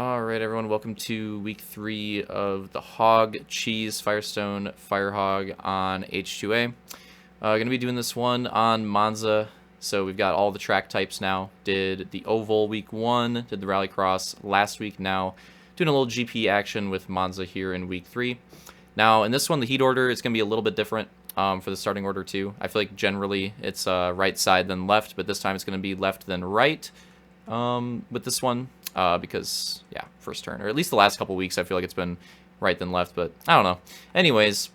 Alright everyone, welcome to week 3 of the Hog Cheese Firestone Firehog on H2A. Going to be doing this one on Monza, so we've got all the track types now. Did the Oval week 1, did the Rallycross last week, now doing a little GP action with Monza here in week 3. Now in this one the heat order is going to be a little bit different for the starting order too. I feel like generally it's right side then left, but this time it's going to be left then right with this one. Because, yeah, first turn. Or at least the last couple weeks, I feel like it's been right then left, but I don't know. Anyways,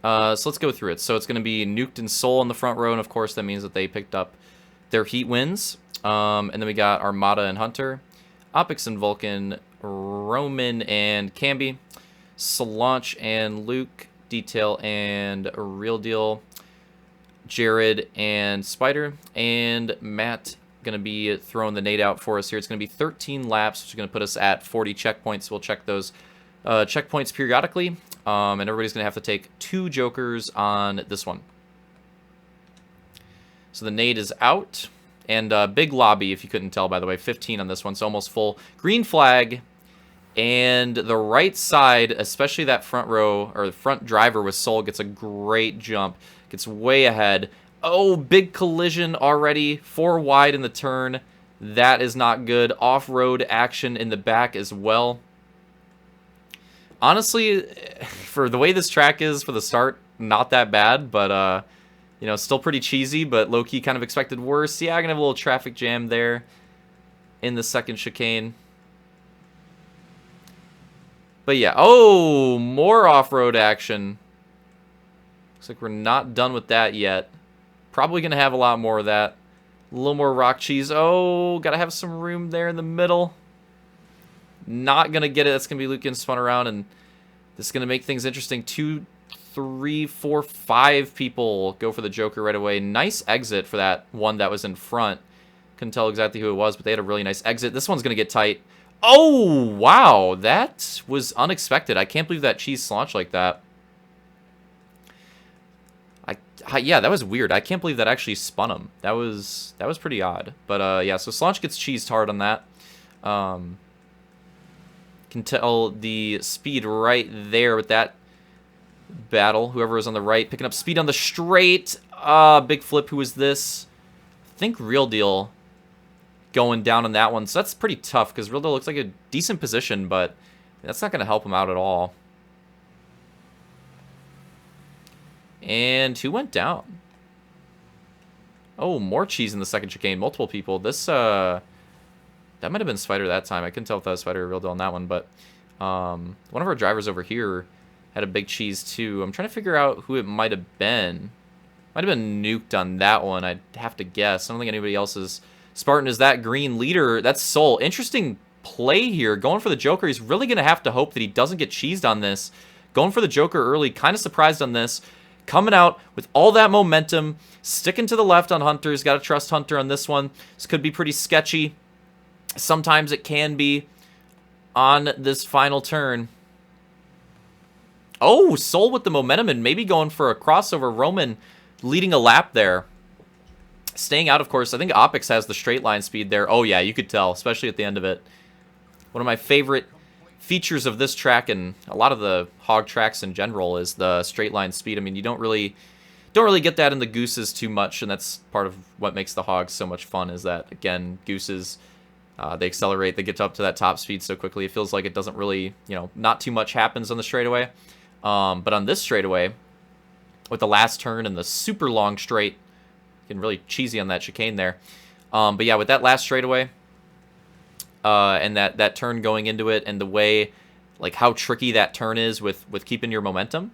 so let's go through it. So it's going to be Nuked and Soul in the front row, and of course that means that they picked up their heat wins. And then we got Armada and Hunter, Opix and Vulcan, Roman and Camby, Solange and Luke, Detail and Real Deal, Jared and Spider, and Matt going to be throwing the nade out for us here. It's going to be 13 laps, which is going to put us at 40 checkpoints. We'll check those checkpoints periodically, and everybody's going to have to take 2 jokers on this one. So the nade is out, and big lobby, if you couldn't tell, by the way, 15 on this one, so almost full. Green flag, and the right side, especially that front row, or the front driver with Soul, gets a great jump, gets way ahead. Oh, big collision already. 4 wide in the turn. That is not good. Off-road action in the back as well. Honestly, for the way this track is for the start, not that bad, but, you know, still pretty cheesy, but low-key kind of expected worse. Yeah, I'm going to have a little traffic jam there in the second chicane. But yeah, oh, more off-road action. Looks like we're not done with that yet. Probably going to have a lot more of that. A little more rock cheese. Oh, got to have some room there in the middle. Not going to get it. That's going to be Luke getting spun around, and this is going to make things interesting. 2, 3, 4, 5 people go for the Joker right away. Nice exit for that one that was in front. Couldn't tell exactly who it was, but they had a really nice exit. This one's going to get tight. Oh, wow. That was unexpected. I can't believe that cheese launched like that. Yeah, that was weird. I can't believe that actually spun him. That was pretty odd. But yeah, so Solange gets cheesed hard on that. Can tell the speed right there with that battle. Whoever was on the right picking up speed on the straight. Big flip. Who was this? I think Real Deal going down on that one. So that's pretty tough because Real Deal looks like a decent position, but that's not going to help him out at all. And who went down? Oh, more cheese in the second chicane. Multiple people. This, that might have been Spider that time. I couldn't tell if that was Spider or Real Deal on that one, but one of our drivers over here had a big cheese too. I'm trying to figure out who it might have been. Might have been Nuked on that one, I'd have to guess. I don't think anybody else is. Spartan is that green leader. That's Soul. Interesting play here. Going for the Joker. He's really going to have to hope that he doesn't get cheesed on this. Going for the Joker early. Kind of surprised on this. Coming out with all that momentum, sticking to the left on Hunter. He's got to trust Hunter on this one. This could be pretty sketchy. Sometimes it can be on this final turn. Oh, Soul with the momentum and maybe going for a crossover. Roman leading a lap there. Staying out, of course. I think Opix has the straight line speed there. Oh, yeah, you could tell, especially at the end of it. One of my favorite features of this track and a lot of the hog tracks in general is the straight line speed. I mean, you don't really get that in the gooses too much, and that's part of what makes the hogs so much fun is that, again, gooses, they accelerate, they get up to that top speed so quickly. It feels like it doesn't really, you know, not too much happens on the straightaway. But on this straightaway, with the last turn and the super long straight, getting really cheesy on that chicane there. But yeah, with that last straightaway, and that turn going into it and the way, like, how tricky that turn is with keeping your momentum.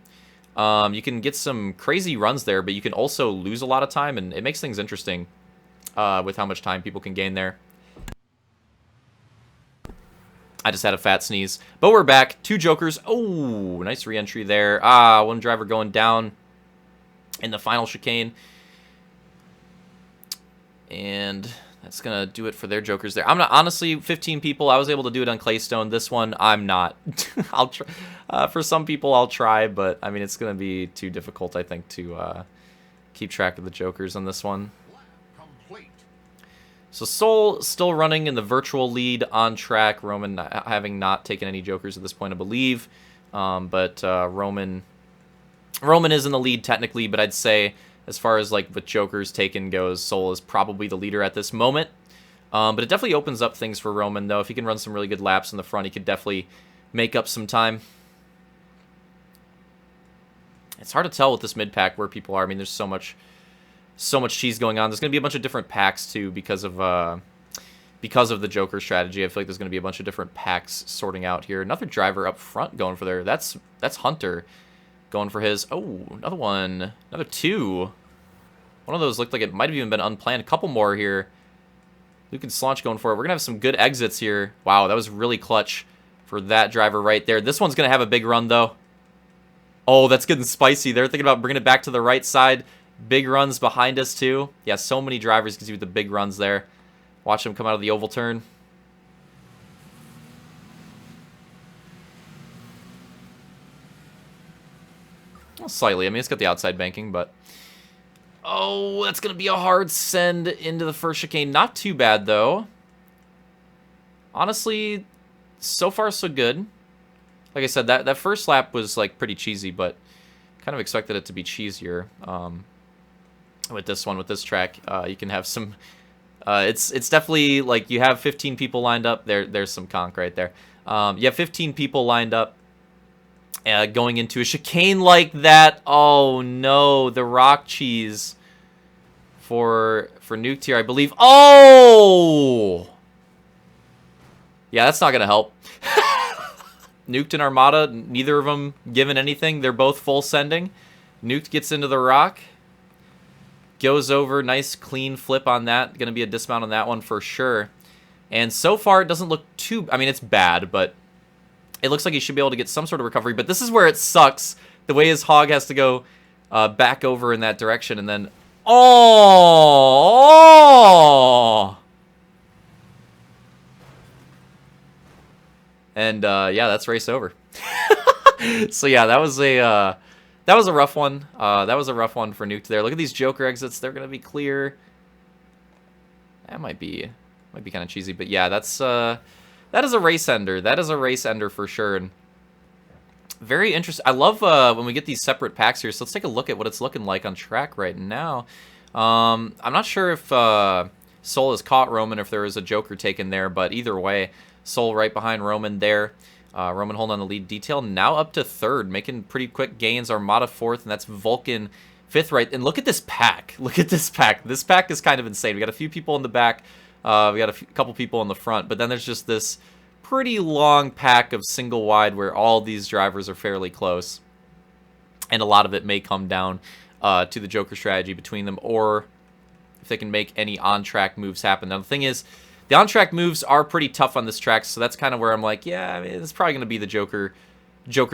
You can get some crazy runs there, but you can also lose a lot of time, and it makes things interesting with how much time people can gain there. I just had a fat sneeze. But we're back. 2 jokers. Oh, nice re-entry there. One driver going down in the final chicane. And that's going to do it for their jokers there. I'm not, honestly, 15 people. I was able to do it on Claystone. This one, I'm not. I'll try. For some people, I'll try, but I mean, it's going to be too difficult, I think, to keep track of the jokers on this one. So Soul still running in the virtual lead on track. Roman having not taken any jokers at this point, I believe. But Roman is in the lead technically, but I'd say as far as like with jokers taken goes, Soul is probably the leader at this moment. But it definitely opens up things for Roman, though. If he can run some really good laps in the front, he could definitely make up some time. It's hard to tell with this mid-pack where people are. I mean, there's so much cheese going on. There's going to be a bunch of different packs, too, because of the Joker strategy. I feel like there's going to be a bunch of different packs sorting out here. Another driver up front going for there. That's Hunter going for his. Oh, another one. Another two. One of those looked like it might have even been unplanned. A couple more here. Luke and Slaunch going for it. We're going to have some good exits here. Wow, that was really clutch for that driver right there. This one's going to have a big run, though. Oh, that's getting spicy. They're thinking about bringing it back to the right side. Big runs behind us, too. Yeah, so many drivers you can see with the big runs there. Watch them come out of the oval turn. Well, slightly. I mean, it's got the outside banking, but... Oh, that's going to be a hard send into the first chicane. Not too bad, though. Honestly, so far, so good. Like I said, that first lap was like pretty cheesy, but kind of expected it to be cheesier. With this one, with this track, you can have some. It's definitely like you have 15 people lined up. There's some conk right there. You have 15 people lined up, going into a chicane like that. Oh no, the rock cheese for Nuked here, I believe. Oh, yeah, that's not gonna help. Nuked and Armada, neither of them given anything. They're both full sending. Nuked gets into the rock. Goes over. Nice clean flip on that. Going to be a dismount on that one for sure. And so far, it doesn't look too... I mean, it's bad, but it looks like he should be able to get some sort of recovery. But this is where it sucks. The way his hog has to go back over in that direction. And then... Oh! And yeah, that's race over. So yeah, that was a rough one. That was a rough one for Nuked there. Look at these Joker exits; they're gonna be clear. That might be kind of cheesy, but yeah, that is a race ender. That is a race ender for sure. And very interesting. I love when we get these separate packs here. So let's take a look at what it's looking like on track right now. I'm not sure if Soul has caught Roman, or if there was a Joker taken there, but either way. Soul right behind Roman there. Roman holding on the lead detail. Now up to third, making pretty quick gains. Armada fourth, and that's Vulcan fifth right. And look at this pack. Look at this pack. This pack is kind of insane. We got a few people in the back. We got a couple people in the front. But then there's just this pretty long pack of single wide where all these drivers are fairly close. And a lot of it may come down to the Joker strategy between them, or if they can make any on-track moves happen. Now, the thing is, the on-track moves are pretty tough on this track, so that's kind of where I'm like, yeah, I mean, it's probably going to be the Joker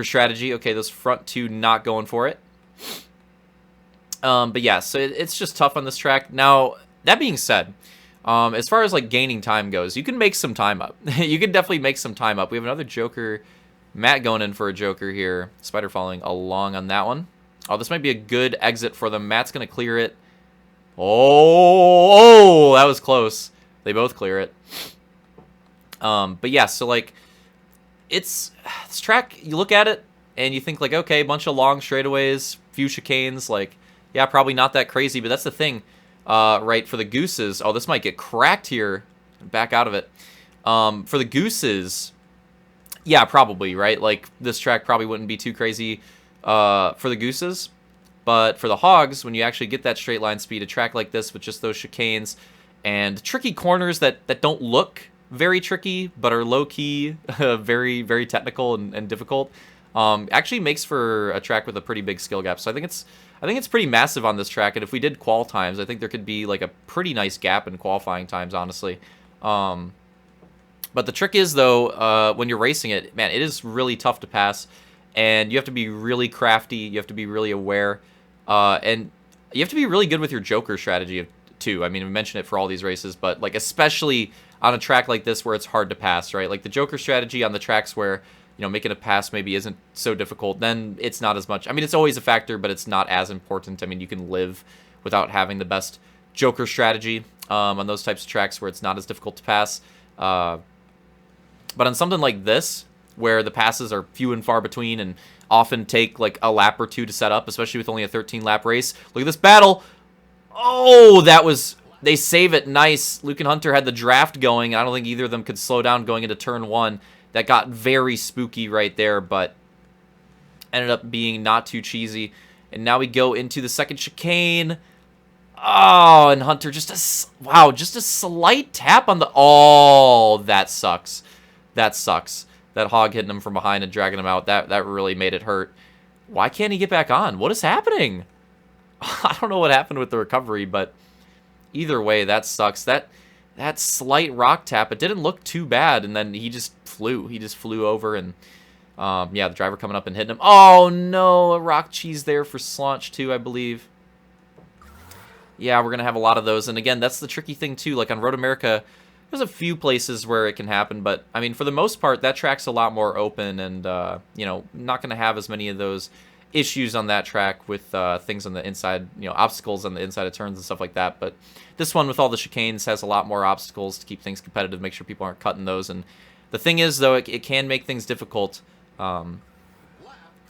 strategy. Okay, those front two not going for it. But yeah, so it's just tough on this track. Now, that being said, as far as like gaining time goes, you can make some time up. You can definitely make some time up. We have another Joker, Matt going in for a Joker here. Spider following along on that one. Oh, this might be a good exit for them. Matt's going to clear it. Oh, that was close. They both clear it. But yeah, so like, this track, you look at it and you think like, okay, a bunch of long straightaways, few chicanes, like, yeah, probably not that crazy, but that's the thing, right, for the Gooses. Oh, this might get cracked here. Back out of it. For the Gooses, yeah, probably, right? Like, this track probably wouldn't be too crazy for the Gooses. But for the Hogs, when you actually get that straight line speed, a track like this with just those chicanes and tricky corners that don't look very tricky, but are low-key, very, very technical and difficult, actually makes for a track with a pretty big skill gap. So I think it's pretty massive on this track, and if we did qual times, I think there could be like a pretty nice gap in qualifying times, honestly. But the trick is, though, when you're racing it, man, it is really tough to pass, and you have to be really crafty, you have to be really aware, and you have to be really good with your Joker strategy, too. I mean, we mentioned it for all these races, but like especially on a track like this where it's hard to pass, right? Like the Joker strategy on the tracks where, you know, making a pass maybe isn't so difficult, then it's not as much. I mean, it's always a factor, but it's not as important. I mean, you can live without having the best Joker strategy on those types of tracks where it's not as difficult to pass. But on something like this, where the passes are few and far between and often take like a lap or two to set up, especially with only a 13-lap race. Look at this battle. Oh, that was... They save it nice. Luke and Hunter had the draft going. I don't think either of them could slow down going into turn 1. That got very spooky right there, but ended up being not too cheesy. And now we go into the second chicane. Oh, and Hunter just just a slight tap on the... Oh, that sucks. That sucks. That hog hitting him from behind and dragging him out, that really made it hurt. Why can't he get back on? What is happening? I don't know what happened with the recovery, but either way, that sucks. That slight rock tap, it didn't look too bad, and then he just flew. He just flew over, and yeah, the driver coming up and hitting him. Oh, no, a rock cheese there for Slaunch, too, I believe. Yeah, we're going to have a lot of those, and again, that's the tricky thing, too. Like, on Road America, there's a few places where it can happen, but, I mean, for the most part, that track's a lot more open, and, you know, not going to have as many of those issues on that track with things on the inside, you know, obstacles on the inside of turns and stuff like that. But this one with all the chicanes has a lot more obstacles to keep things competitive, make sure people aren't cutting those. And the thing is, though, it can make things difficult. You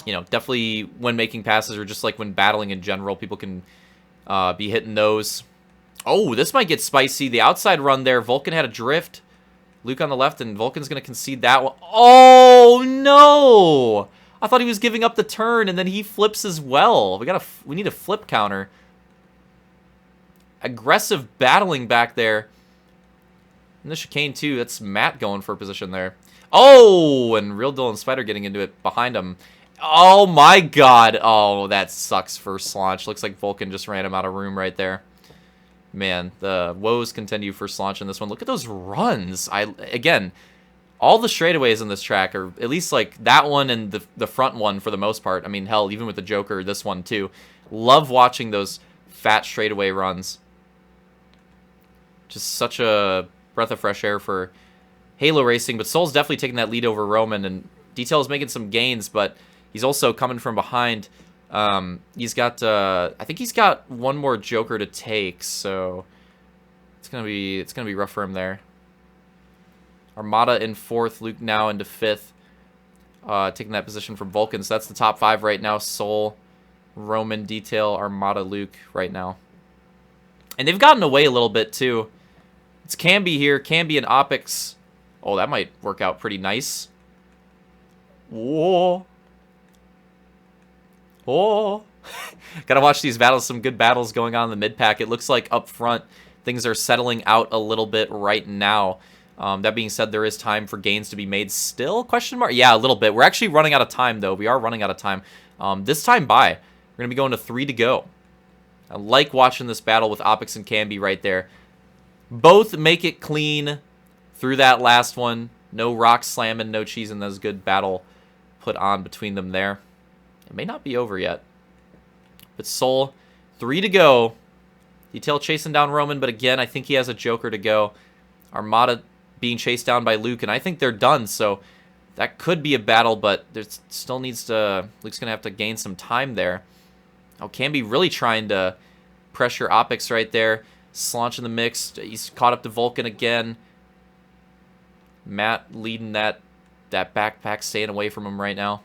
know, definitely when making passes or just like when battling in general, people can be hitting those. Oh, this might get spicy. The outside run there, Vulcan had a drift. Luke on the left, and Vulcan's going to concede that one. Oh, no! I thought he was giving up the turn, and then he flips as well. We need a flip counter. Aggressive battling back there. And the chicane, too. That's Matt going for a position there. Oh, and Real Dylan Spider getting into it behind him. Oh, my God. Oh, that sucks for Slaunch. Looks like Vulcan just ran him out of room right there. Man, the woes continue for Slaunch in this one. Look at those runs. Again... All the straightaways in this track, or at least like that one and the front one for the most part. I mean, hell, even with the Joker, this one too. Love watching those fat straightaway runs. Just such a breath of fresh air for Halo Racing. But Soul's definitely taking that lead over Roman, and Detail is making some gains, but he's also coming from behind. He's got, I think he's got one more Joker to take, so it's gonna be rough for him there. Armada in 4th, Luke now into 5th, taking that position from Vulcan. So that's the top 5 right now. Soul, Roman, Detail, Armada, Luke right now. And they've gotten away a little bit, too. It's Camby here. Camby and Opix. Oh, that might work out pretty nice. Whoa. Oh. Gotta watch these battles. Some good battles going on in the mid-pack. It looks like up front, things are settling out a little bit right now. That being said, there is time for gains to be made still? Question mark? Yeah, a little bit. We're actually running out of time, though. We are running out of time. This time by, we're going to be going to 3 to go. I like watching this battle with Opix and Camby right there. Both make it clean through that last one. No rock slamming, no cheesing. That was a good battle put on between them there. It may not be over yet. But Soul, 3 to go. Detail chasing down Roman, but again, I think he has a Joker to go. Armada being chased down by Luke, and I think they're done, so that could be a battle, but there still needs to... Luke's going to have to gain some time there. Oh, Camby really trying to pressure Opix right there. Slaunch in the mix. He's caught up to Vulcan again. Matt leading that backpack, staying away from him right now.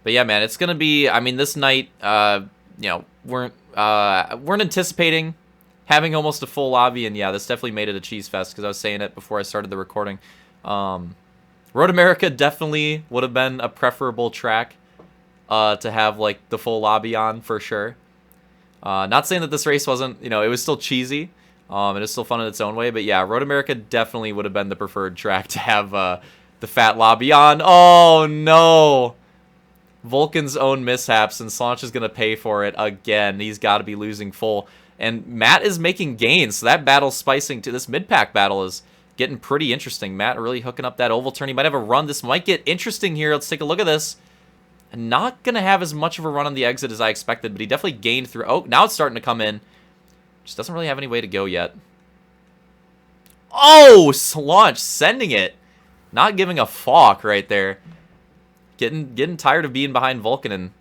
But yeah, man, it's going to be... I mean, this night, you know, weren't anticipating having almost a full lobby, and yeah, this definitely made it a cheese fest, because I was saying it before I started the recording. Road America definitely would have been a preferable track to have, like, the full lobby on, for sure. Not saying that this race wasn't, you know, it was still cheesy. It was still fun in its own way, but yeah, Road America definitely would have been the preferred track to have the fat lobby on. Oh, no! Vulcan's own mishaps, and Slaunch is going to pay for it again. He's got to be losing full. And Matt is making gains, so that battle's spicing too. This mid-pack battle is getting pretty interesting. Matt really hooking up that oval turn. He might have a run. This might get interesting here. Let's take a look at this. Not going to have as much of a run on the exit as I expected, but he definitely gained through... Oh, now it's starting to come in. Just doesn't really have any way to go yet. Oh, Slaunch sending it. Not giving a fuck right there. Getting tired of being behind Vulcan and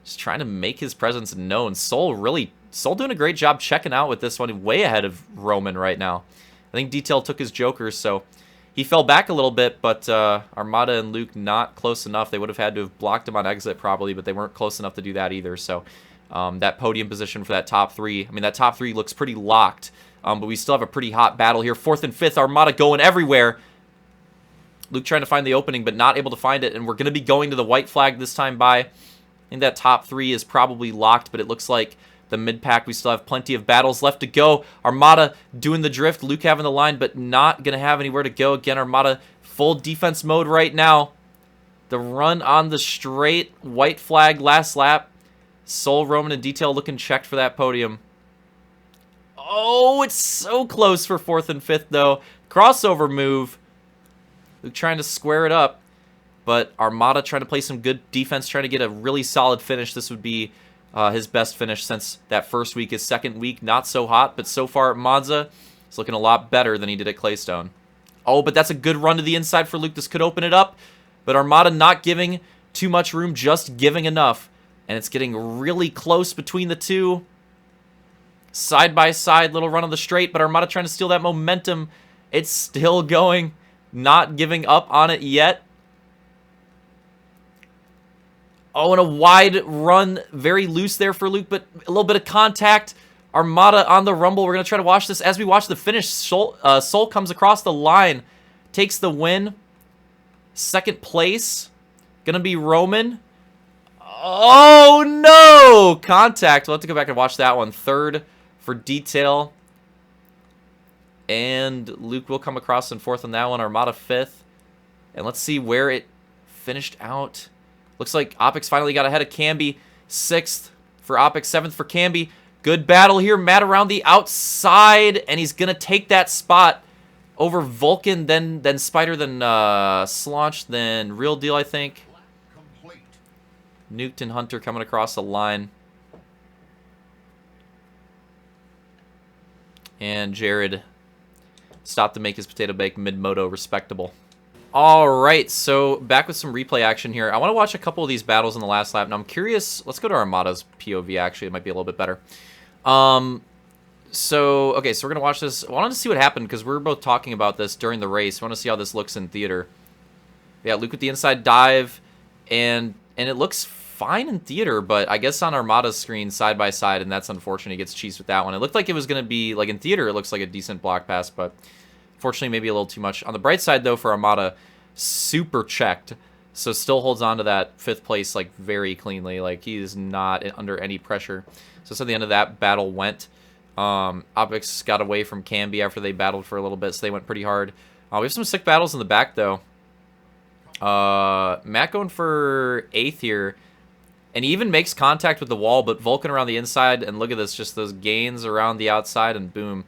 Just trying to make his presence known. Soul doing a great job checking out with this one, way ahead of Roman right now. I think Detail took his jokers, so he fell back a little bit, but Armada and Luke not close enough. They would have had to have blocked him on exit probably, but they weren't close enough to do that either. So that podium position for that top three, I mean, that top three looks pretty locked, but we still have a pretty hot battle here. 4th and 5th, Armada going everywhere. Luke trying to find the opening, but not able to find it, and we're going to be going to the white flag this time by. I think that top three is probably locked, but it looks like the mid-pack, we still have plenty of battles left to go. Armada doing the drift, Luke having the line, but not going to have anywhere to go. Again, Armada full defense mode right now. The run on the straight, white flag, last lap. Soul, Roman, and Detail looking checked for that podium. Oh, it's so close for 4th and 5th, though. Crossover move. Luke trying to square it up, but Armada trying to play some good defense, trying to get a really solid finish. This would be his best finish since that first week. His second week, not so hot, but so far at Monza, he's looking a lot better than he did at Claystone. Oh, but that's a good run to the inside for Luke. This could open it up, but Armada not giving too much room, just giving enough, and it's getting really close between the two. Side by side, little run on the straight, but Armada trying to steal that momentum. It's still going. Not giving up on it yet. Oh, and a wide run. Very loose there for Luke, but a little bit of contact. Armada on the rumble. We're going to try to watch this. As we watch the finish, Soul comes across the line. Takes the win. 2nd place. Going to be Roman. Oh, no! Contact. We'll have to go back and watch that one. 3rd for Detail. And Luke will come across in 4th on that one. Armada 5th. And let's see where it finished out. Looks like Opix finally got ahead of Camby. 6th for Opix, 7th for Camby. Good battle here. Matt around the outside. And he's going to take that spot over Vulcan, then Spider, then Slaunch, then Real Deal, I think. Nuked and Hunter coming across the line. And Jared stopped to make his potato bake mid-moto respectable. All right, so back with some replay action here. I want to watch a couple of these battles in the last lap. Now I'm curious. Let's go to Armada's POV, actually. It might be a little bit better. So we're going to watch this. I wanted to see what happened because we were both talking about this during the race. I want to see how this looks in theater. Yeah, Luke with the inside dive, and it looks fine in theater, but I guess on Armada's screen side by side, and that's unfortunate. He gets cheesed with that one. It looked like it was going to be, like in theater, it looks like a decent block pass, but unfortunately maybe a little too much. On the bright side, though, for Armada, super checked, so still holds on to that 5th place like very cleanly. Like he is not under any pressure. So that's how the end of that battle went. Opix got away from Camby after they battled for a little bit, so they went pretty hard. We have some sick battles in the back, though. Matt going for 8th here. And he even makes contact with the wall, but Vulcan around the inside, and look at this, just those gains around the outside, and boom.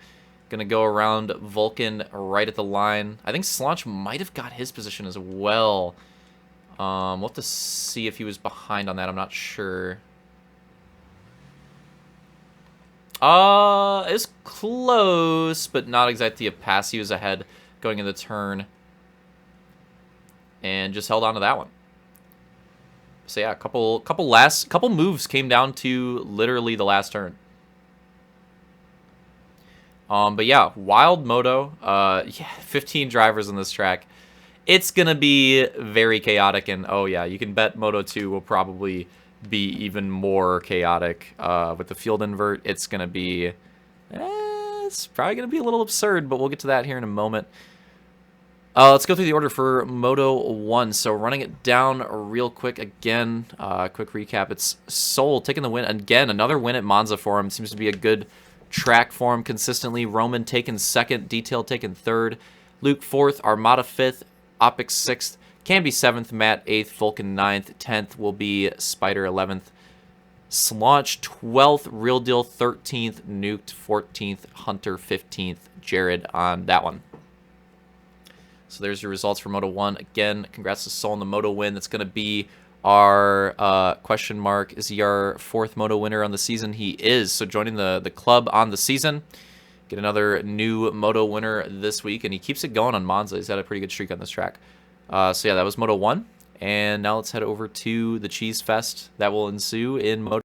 Going to go around Vulcan right at the line. I think Slaunch might have got his position as well. We'll have to see if he was behind on that. I'm not sure. It was close, but not exactly a pass. He was ahead going in the turn. And just held on to that one. So yeah, a couple moves came down to literally the last turn. But yeah, wild moto. Yeah, 15 drivers on this track. It's gonna be very chaotic, and oh yeah, you can bet Moto 2 will probably be even more chaotic. With the field invert, it's gonna be, it's probably gonna be a little absurd, but we'll get to that here in a moment. Let's go through the order for Moto 1. So running it down real quick again. Quick recap. It's Soul taking the win. Again, another win at Monza for him. Seems to be a good track for him consistently. Roman taking 2nd. Detail taking 3rd. Luke 4th. Armada 5th. Opix 6th. Camby 7th. Matt 8th. Vulcan 9th. 10th will be Spider 11th. Slaunch 12th. Real Deal 13th. Nuked 14th. Hunter 15th. Jared on that one. So there's your results for Moto 1. Again, congrats to Soul on the Moto win. That's going to be our question mark. Is he our 4th Moto winner on the season? He is. So joining the club on the season. Get another new Moto winner this week. And he keeps it going on Monza. He's had a pretty good streak on this track. So yeah, that was Moto 1. And now let's head over to the cheese fest that will ensue in Moto.